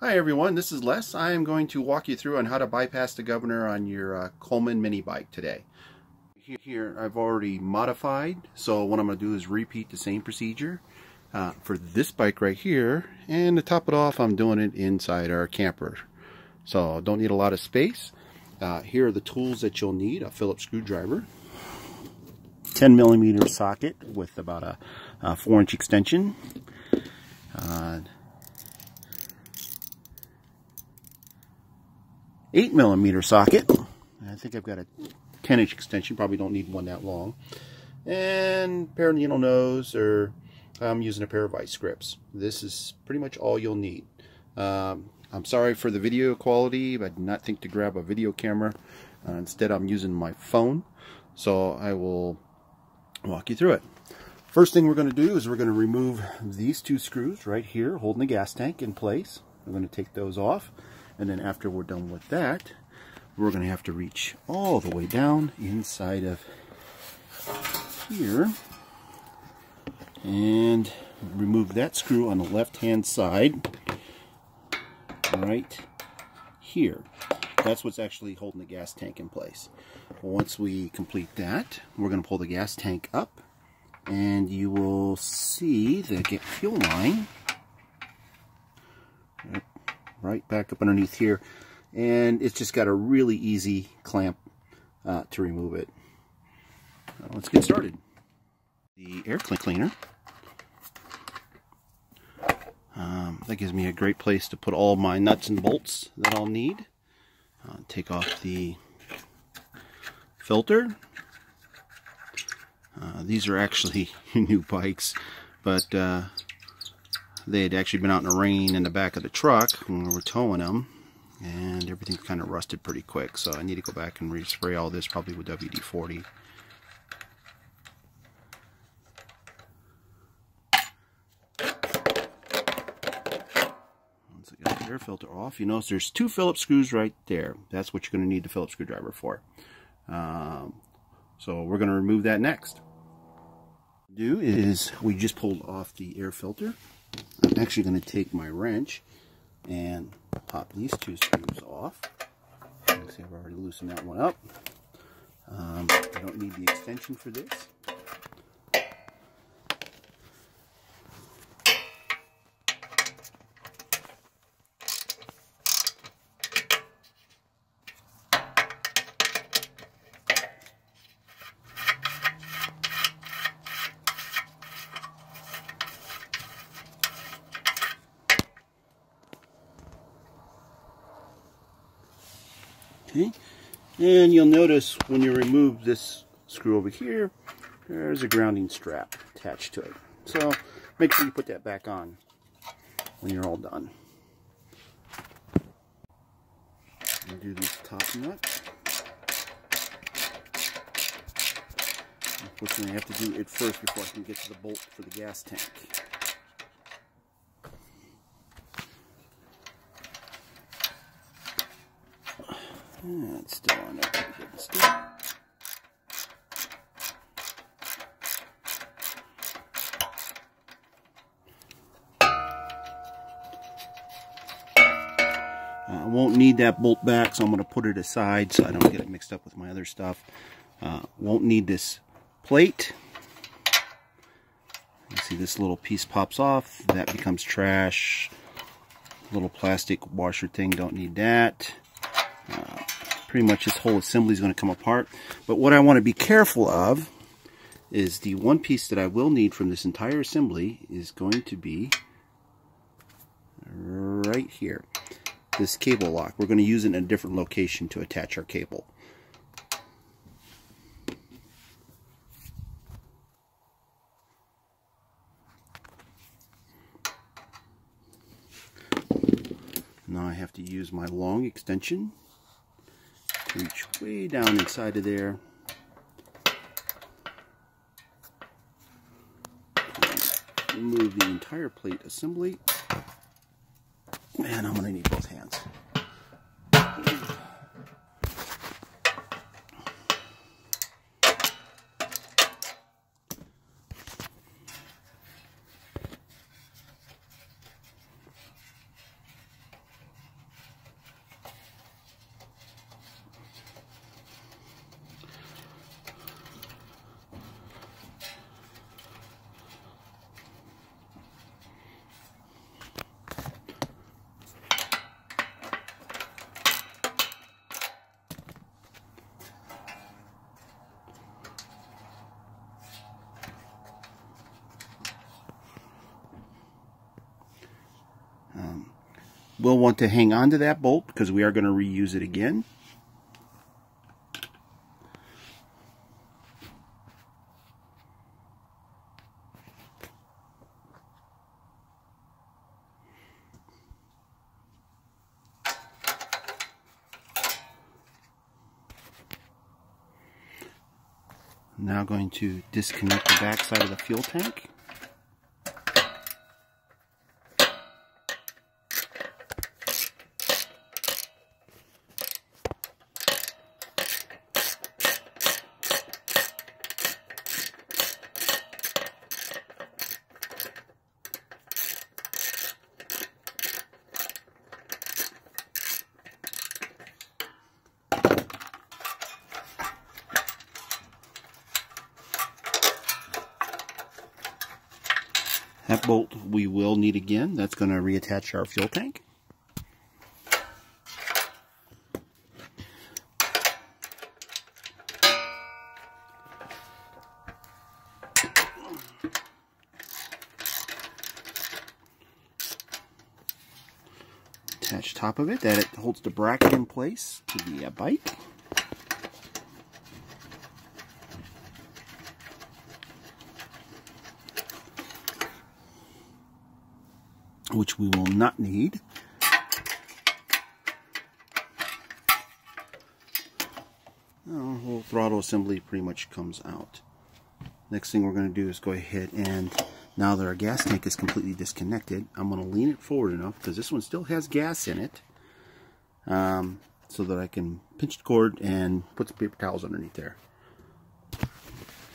Hi everyone, this is Les. I am going to walk you through on how to bypass the governor on your Coleman MiniBike today. Here I've already modified, so what I'm going to do is repeat the same procedure for this bike right here, and to top it off I'm doing it inside our camper. So don't need a lot of space. Here are the tools that you'll need: a Phillips screwdriver, 10mm socket with about a 4-inch extension, 8mm socket. I think I've got a 10-inch extension, probably don't need one that long, and a pair of needle nose, or I'm using a pair of vice grips. This is pretty much all you'll need. I'm sorry for the video quality, but I did not think to grab a video camera. Instead I'm using my phone, so I will walk you through it. First thing we're going to do is we're going to remove these two screws right here holding the gas tank in place. I'm going to take those off, and then after we're done with that, we're going to have to reach all the way down inside of here and remove that screw on the left hand side right here. That's what's actually holding the gas tank in place. Once we complete that, we're going to pull the gas tank up, and you will see the fuel line right back up underneath here, and it's just got a really easy clamp to remove it. Let's get started. The air cleaner. That gives me a great place to put all my nuts and bolts that I'll need. Take off the filter. These are actually new bikes, but they had actually been out in the rain in the back of the truck when we were towing them, and everything's kind of rusted pretty quick, so I need to go back and respray all this, probably with WD-40. Once I got the air filter off, you notice there's two Phillips screws right there. That's what you're going to need the Phillips screwdriver for. So we're going to remove that next. We just pulled off the air filter. I'm actually going to take my wrench and pop these two screws off. You can see I've already loosened that one up. I don't need the extension for this. Okay, and you'll notice when you remove this screw over here, there's a grounding strap attached to it. So make sure you put that back on when you're all done. I'll do this top nut. Unfortunately, I have to do it first before I can get to the bolt for the gas tank. It's still on there pretty good and still. I won't need that bolt back, so I'm going to put it aside so I don't get it mixed up with my other stuff. Won't need this plate. You see this little piece pops off. That becomes trash. Little plastic washer thing, don't need that. Pretty much this whole assembly is going to come apart. But what I want to be careful of is the one piece that I will need from this entire assembly is going to be right here. This cable lock. We're going to use it in a different location to attach our cable. Now I have to use my long extension. Reach way down inside of there. Remove the entire plate assembly. And I'm going to need both hands. will want to hang on to that bolt because we are going to reuse it again. Now going to disconnect the back side of the fuel tank. That bolt we will need again. That's going to reattach our fuel tank. Attach top of it, that it holds the bracket in place to the bike. Which we will not need. The whole throttle assembly pretty much comes out. Next thing we're going to do is go ahead and, now that our gas tank is completely disconnected, I'm going to lean it forward enough because this one still has gas in it, so that I can pinch the cord and put some paper towels underneath there.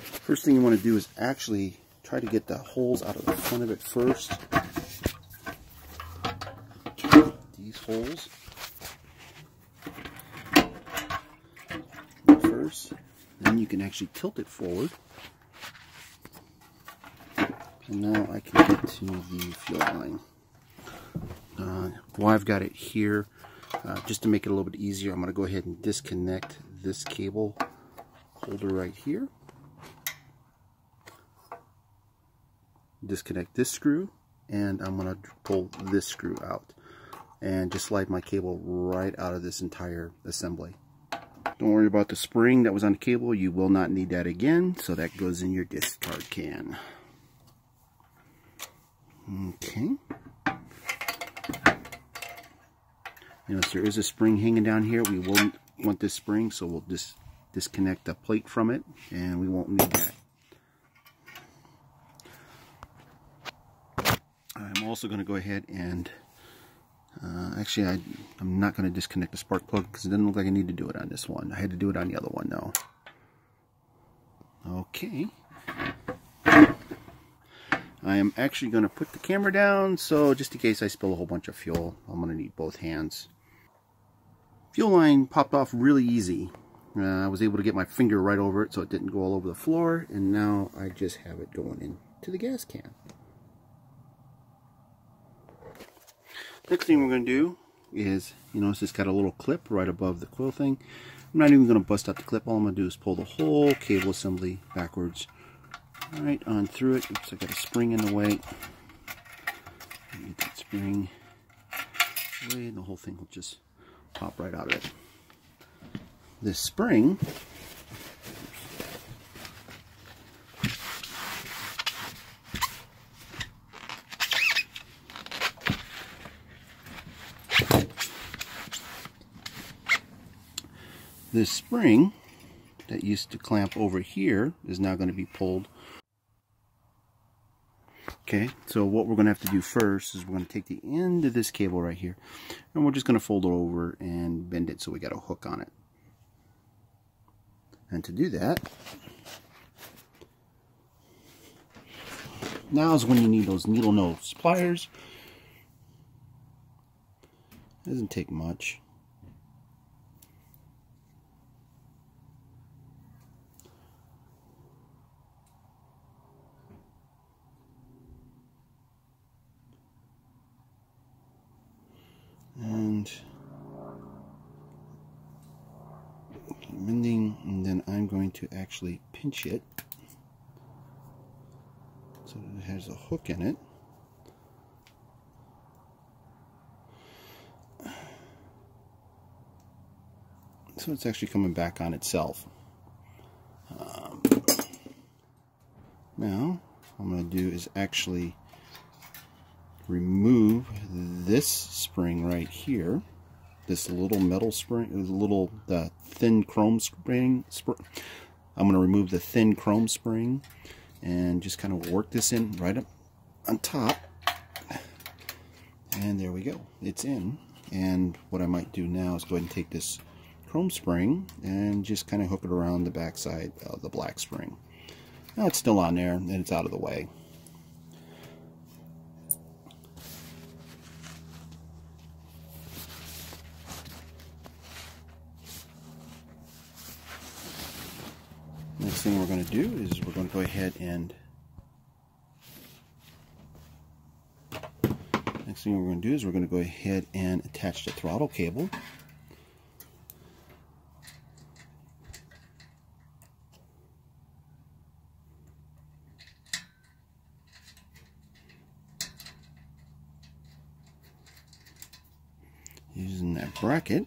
First thing you want to do is actually try to get the holes out of the front of it first. These holes first, then you can actually tilt it forward, and now I can get to the fuel line. While I've got it here, just to make it a little bit easier, I'm going to go ahead and disconnect this cable holder right here, disconnect this screw, and I'm going to pull this screw out and just slide my cable right out of this entire assembly. Don't worry about the spring that was on the cable. You will not need that again, so that goes in your discard can. Okay. Notice there is a spring hanging down here. We won't want this spring, so we'll just disconnect the plate from it, and we won't need that. I'm also going to go ahead and actually, I'm not going to disconnect the spark plug because it doesn't look like I need to do it on this one. I had to do it on the other one though. Okay. I am actually going to put the camera down, so just in case I spill a whole bunch of fuel, I'm going to need both hands. Fuel line popped off really easy. I was able to get my finger right over it so it didn't go all over the floor, and now I just have it going into the gas can. Next thing we're going to do is, you notice it's got a little clip right above the coil thing. I'm not even going to bust out the clip. All I'm going to do is pull the whole cable assembly backwards right on through it. Oops, I got a spring in the way. Get that spring away, and the whole thing will just pop right out of it. This spring that used to clamp over here is now going to be pulled. Okay, so what we're going to have to do first is we're going to take the end of this cable right here, and we're just going to fold it over and bend it so we got a hook on it. And to do that, now is when you need those needle nose pliers. It doesn't take much. And mending, and then I'm going to actually pinch it so that it has a hook in it. So it's actually coming back on itself. Now, what I'm going to do is actually remove this spring right here. This little metal spring, the thin chrome spring. I'm going to remove the thin chrome spring and just kind of work this in right up on top. And there we go. It's in. And what I might do now is go ahead and take this chrome spring and just kind of hook it around the backside of the black spring. Now it's still on there and it's out of the way. Next thing we're going to do is we're going to go ahead and attach the throttle cable. Using that bracket.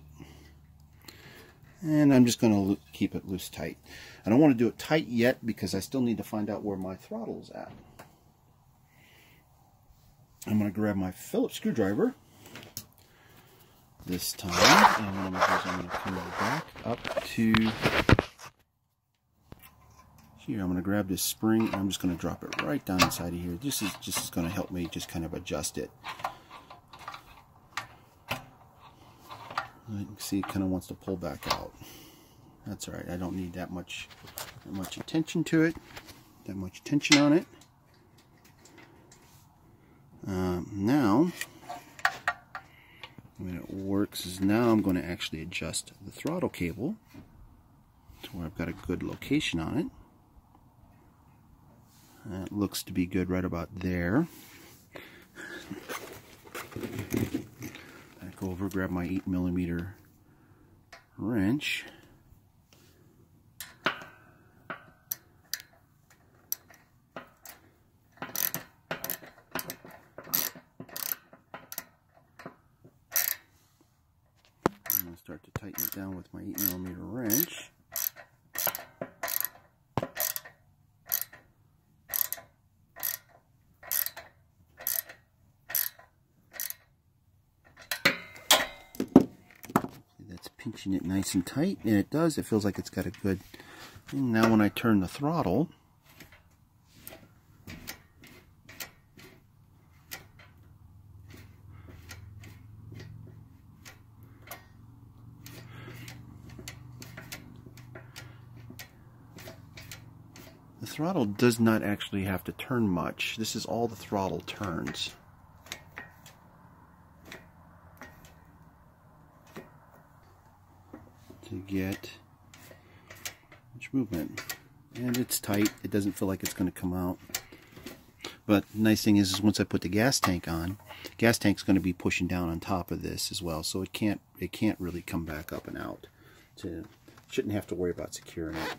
And I'm just going to keep it loose tight. I don't want to do it tight yet because I still need to find out where my throttle is at. I'm going to grab my Phillips screwdriver this time, and what I'm going to come back up to here. I'm going to grab this spring and I'm just going to drop it right down inside of here. This is going to help me just kind of adjust it. You can see it kind of wants to pull back out. That's all right. I don't need that much attention to it, that much tension on it. Now, the way it works is now I'm going to actually adjust the throttle cable to where I've got a good location on it. That looks to be good right about there. Go over, grab my 8mm wrench. I'm going to start to tighten it down with my 8mm wrench. Pinching it nice and tight, and it does. It feels like it's got a good. And now when I turn the throttle, the throttle does not actually have to turn much. This is all the throttle turns. To get much movement, and it's tight. It doesn't feel like it's going to come out. But the nice thing is once I put the gas tank on, gas tank's going to be pushing down on top of this as well, so it can't really come back up and out. Shouldn't have to worry about securing it.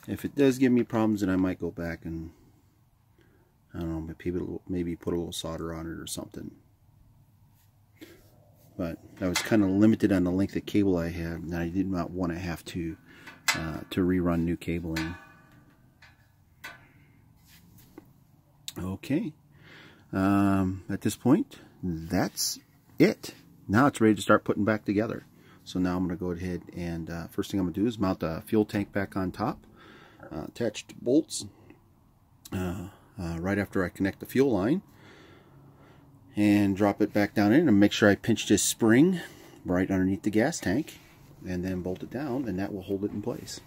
If it does give me problems, then I might go back and I don't know, maybe put a little solder on it or something. But I was kind of limited on the length of cable I had, and I did not want to have to rerun new cabling. Okay. At this point, that's it. Now it's ready to start putting back together. So now I'm going to go ahead and first thing I'm going to do is mount the fuel tank back on top. Attach the bolts. Right after I connect the fuel line, and drop it back down in and make sure I pinch this spring right underneath the gas tank and then bolt it down, and that will hold it in place.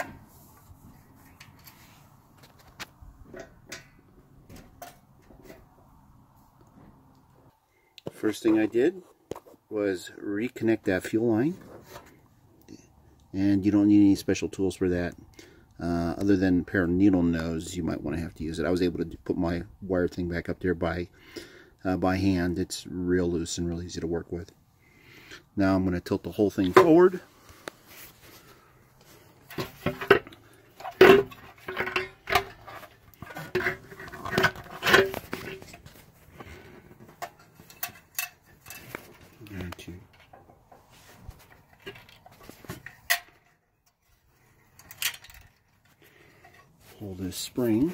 First thing I did was reconnect that fuel line, and you don't need any special tools for that. Other than a pair of needle nose, you might want to have to use it. I was able to put my wire thing back up there by hand. It's real loose and real easy to work with. Now I'm going to tilt the whole thing forward. this spring.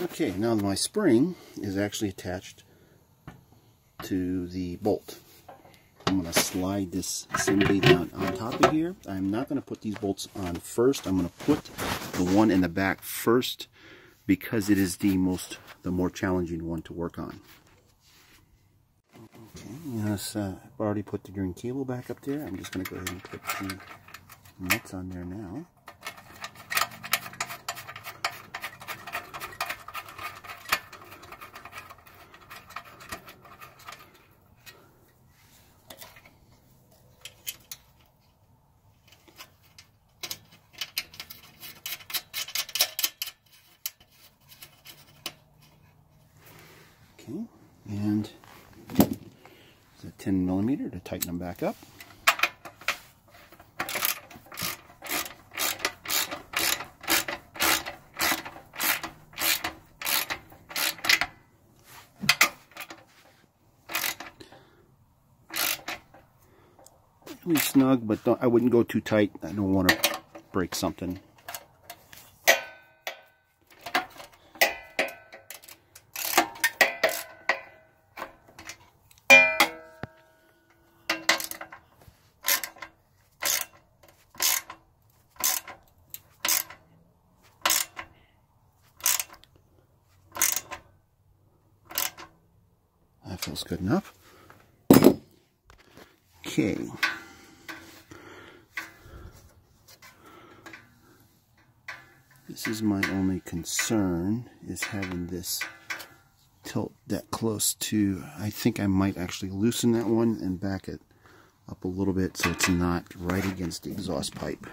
Okay, now my spring is actually attached to the bolt. I'm going to slide this assembly down on top of here. I'm not going to put these bolts on first. I'm going to put the one in the back first because it is the more challenging one to work on. Okay, yes, I've already put the green cable back up there. I'm just going to go ahead and put the nuts on there now. Okay, and it's a 10mm to tighten them back up. Really snug, but I wouldn't go too tight. I don't want to break something. That feels good enough. Okay. This is my only concern, is having this tilt that close to, I think I might actually loosen that one and back it up a little bit so it's not right against the exhaust pipe.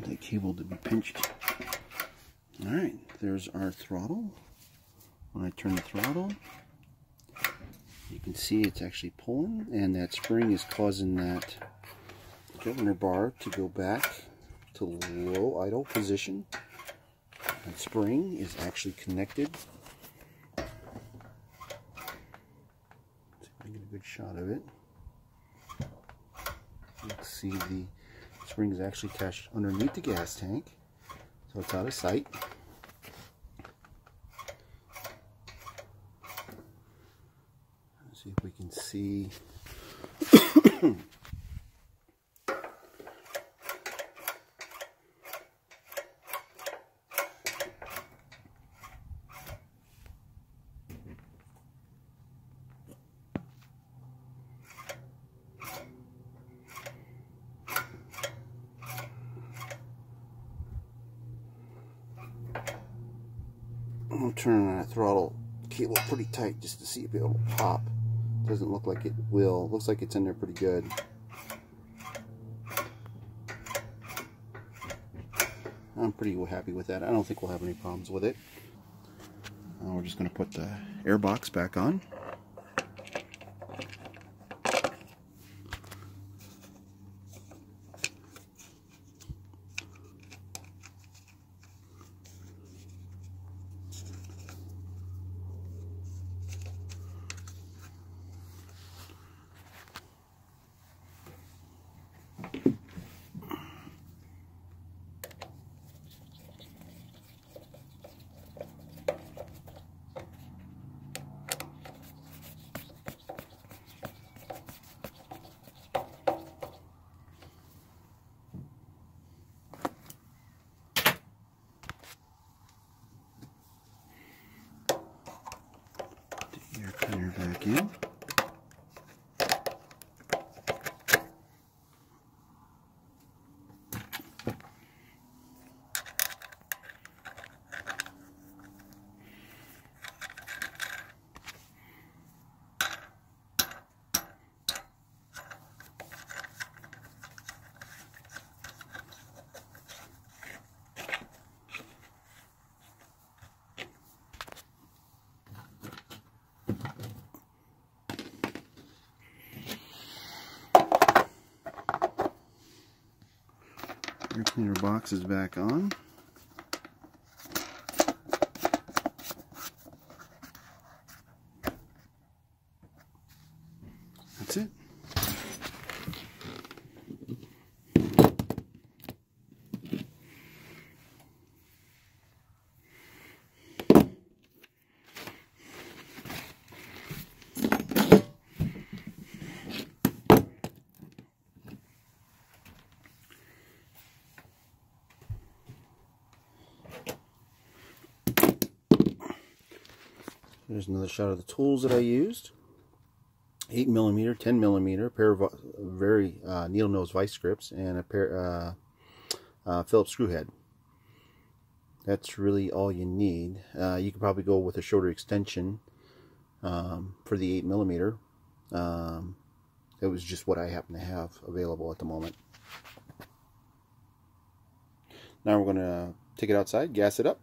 The cable to be pinched. Alright, there's our throttle. When I turn the throttle, you can see it's actually pulling, and that spring is causing that governor bar to go back to low idle position. That spring is actually connected. Let's see if I can get a good shot of it. Let's see, the spring is actually attached underneath the gas tank, so it's out of sight. Let's see if we can see. I'm turning that throttle cable pretty tight just to see if it'll pop. Doesn't look like it will. Looks like it's in there pretty good. I'm pretty happy with that. I don't think we'll have any problems with it. We're just going to put the air box back on. Air cleaner back in. Air cleaner box is back on. That's it. Here's another shot of the tools that I used. 8mm, 10mm, a pair of very needle nose vice grips, and a pair Phillips screw head. That's really all you need. You could probably go with a shorter extension for the 8mm. It was just what I happen to have available at the moment. Now we're going to take it outside, gas it up,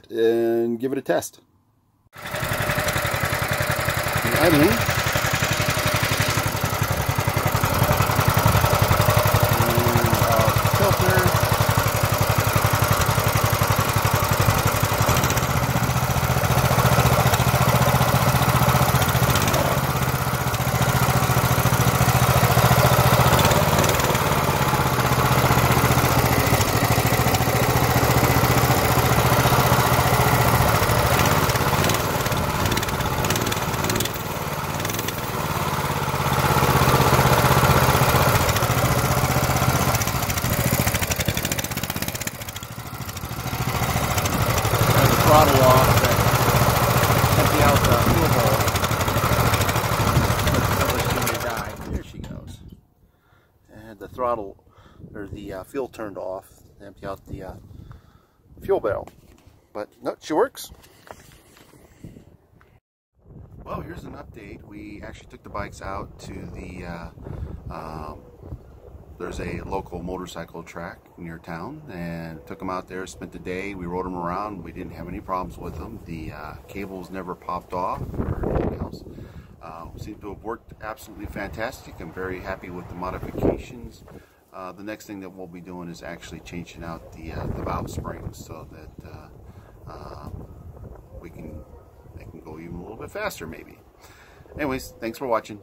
and give it a test. Idling. Filter. Throttle off and empty out the fuel hole. There she goes. And the throttle, or the fuel turned off, empty out the fuel barrel. But no, she works. Well, here's an update. We actually took the bikes out to the there's a local motorcycle track near town, and took them out there, spent the day, we rode them around. We didn't have any problems with them. The cables never popped off or anything else. Seemed to have worked absolutely fantastic. I'm very happy with the modifications. The next thing that we'll be doing is actually changing out the valve springs so that they can go even a little bit faster maybe. Anyways, thanks for watching.